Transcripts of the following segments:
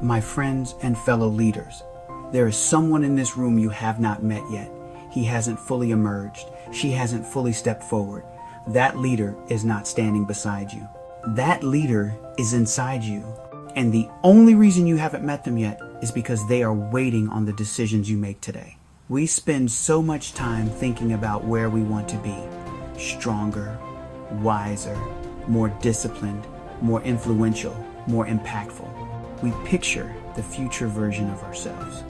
My friends and fellow leaders, there is someone in this room you have not met yet. He hasn't fully emerged. She hasn't fully stepped forward. That leader is not standing beside you. That leader is inside you. And the only reason you haven't met them yet is because they are waiting on the decisions you make today. We spend so much time thinking about where we want to be. Stronger, wiser, more disciplined, more influential, more impactful. We picture the future version of ourselves.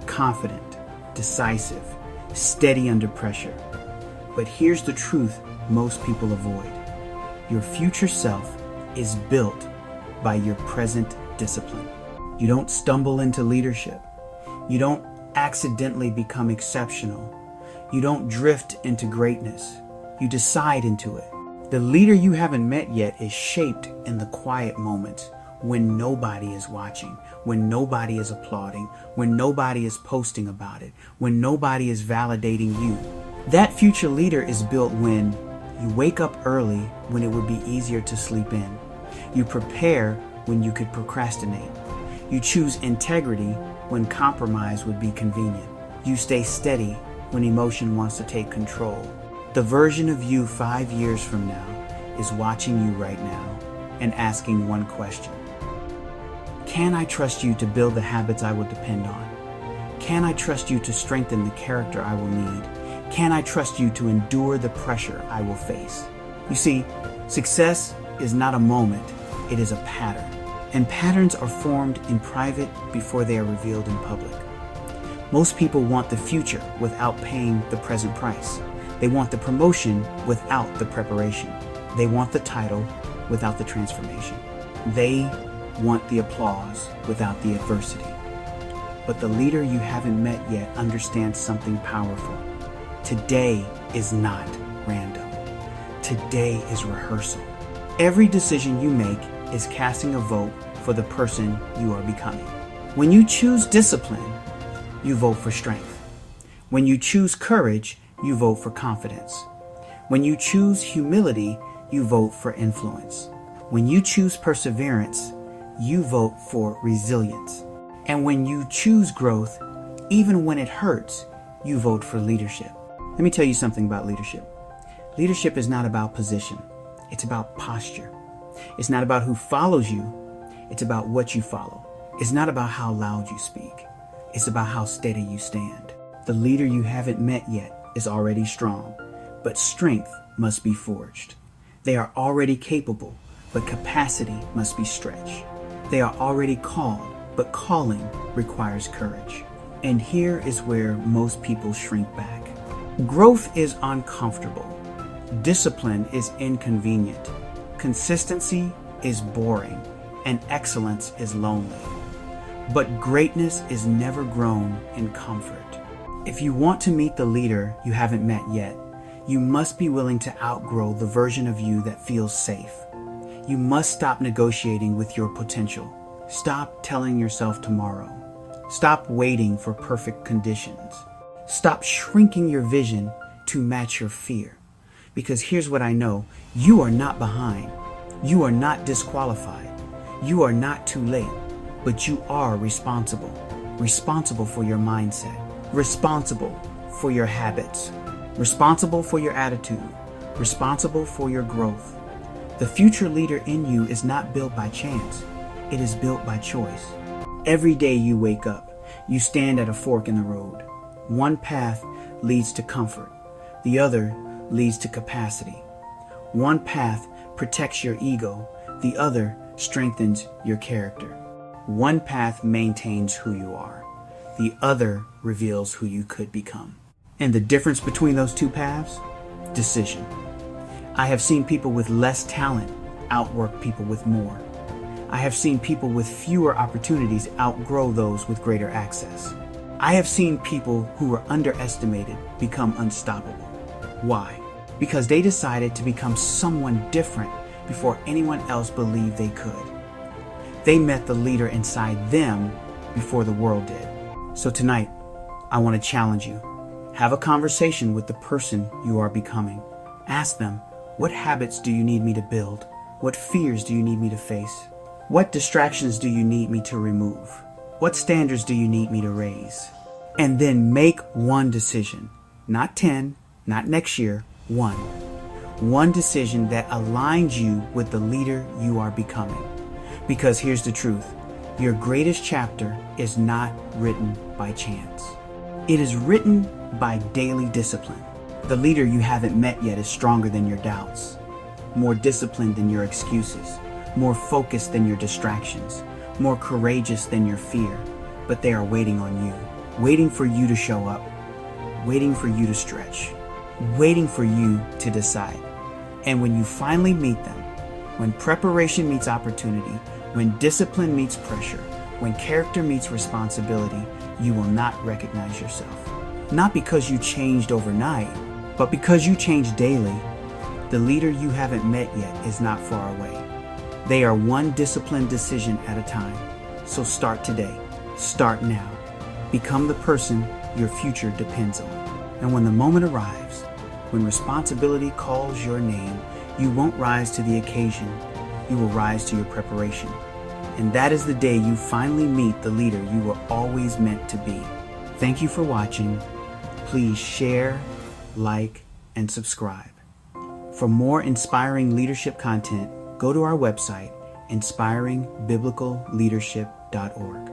Confident, decisive, steady under pressure. But here's the truth most people avoid. Your future self is built by your present discipline. You don't stumble into leadership. You don't accidentally become exceptional. You don't drift into greatness. You decide into it. The leader you haven't met yet is shaped in the quiet moments when nobody is watching, when nobody is applauding, when nobody is posting about it, when nobody is validating you. That future leader is built when you wake up early when it would be easier to sleep in. You prepare when you could procrastinate. You choose integrity when compromise would be convenient. You stay steady when emotion wants to take control. The version of you 5 years from now is watching you right now and asking one question. Can I trust you to build the habits I will depend on? Can I trust you to strengthen the character I will need? Can I trust you to endure the pressure I will face? You see, success is not a moment, it is a pattern. And patterns are formed in private before they are revealed in public. Most people want the future without paying the present price. They want the promotion without the preparation. They want the title without the transformation. They want the applause without the adversity. But the leader you haven't met yet understands something powerful. Today is not random. Today is rehearsal. Every decision you make is casting a vote for the person you are becoming. When you choose discipline, you vote for strength. When you choose courage, you vote for confidence. When you choose humility, you vote for influence. When you choose perseverance, you vote for resilience. And when you choose growth, even when it hurts, you vote for leadership. Let me tell you something about leadership. Leadership is not about position. It's about posture. It's not about who follows you. It's about what you follow. It's not about how loud you speak. It's about how steady you stand. The leader you haven't met yet is already strong, but strength must be forged. They are already capable, but capacity must be stretched. They are already called, but calling requires courage. And here is where most people shrink back. Growth is uncomfortable. Discipline is inconvenient. Consistency is boring. And excellence is lonely. But greatness is never grown in comfort. If you want to meet the leader you haven't met yet, you must be willing to outgrow the version of you that feels safe. You must stop negotiating with your potential. Stop telling yourself tomorrow. Stop waiting for perfect conditions. Stop shrinking your vision to match your fear. Because here's what I know, you are not behind. You are not disqualified. You are not too late, but you are responsible. Responsible for your mindset. Responsible for your habits. Responsible for your attitude. Responsible for your growth. The future leader in you is not built by chance. It is built by choice. Every day you wake up, you stand at a fork in the road. One path leads to comfort. The other leads to capacity. One path protects your ego. The other strengthens your character. One path maintains who you are. The other reveals who you could become. And the difference between those two paths? Decision. I have seen people with less talent outwork people with more. I have seen people with fewer opportunities outgrow those with greater access. I have seen people who were underestimated become unstoppable. Why? Because they decided to become someone different before anyone else believed they could. They met the leader inside them before the world did. So tonight, I want to challenge you. Have a conversation with the person you are becoming. Ask them, what habits do you need me to build? What fears do you need me to face? What distractions do you need me to remove? What standards do you need me to raise? And then make one decision, not 10, not next year, one. One decision that aligns you with the leader you are becoming. Because here's the truth, your greatest chapter is not written by chance. It is written by daily discipline. The leader you haven't met yet is stronger than your doubts, more disciplined than your excuses, more focused than your distractions, more courageous than your fear. But they are waiting on you, waiting for you to show up, waiting for you to stretch, waiting for you to decide. And when you finally meet them, when preparation meets opportunity, when discipline meets pressure, when character meets responsibility, you will not recognize yourself. Not because you changed overnight, but because you change daily. The leader you haven't met yet is not far away. They are one disciplined decision at a time. So start today. Start now. Become the person your future depends on. And when the moment arrives, when responsibility calls your name, you won't rise to the occasion. You will rise to your preparation. And that is the day you finally meet the leader you were always meant to be. Thank you for watching. Please share, like, and subscribe. For more inspiring leadership content, go to our website, inspiringbiblicalleadership.org.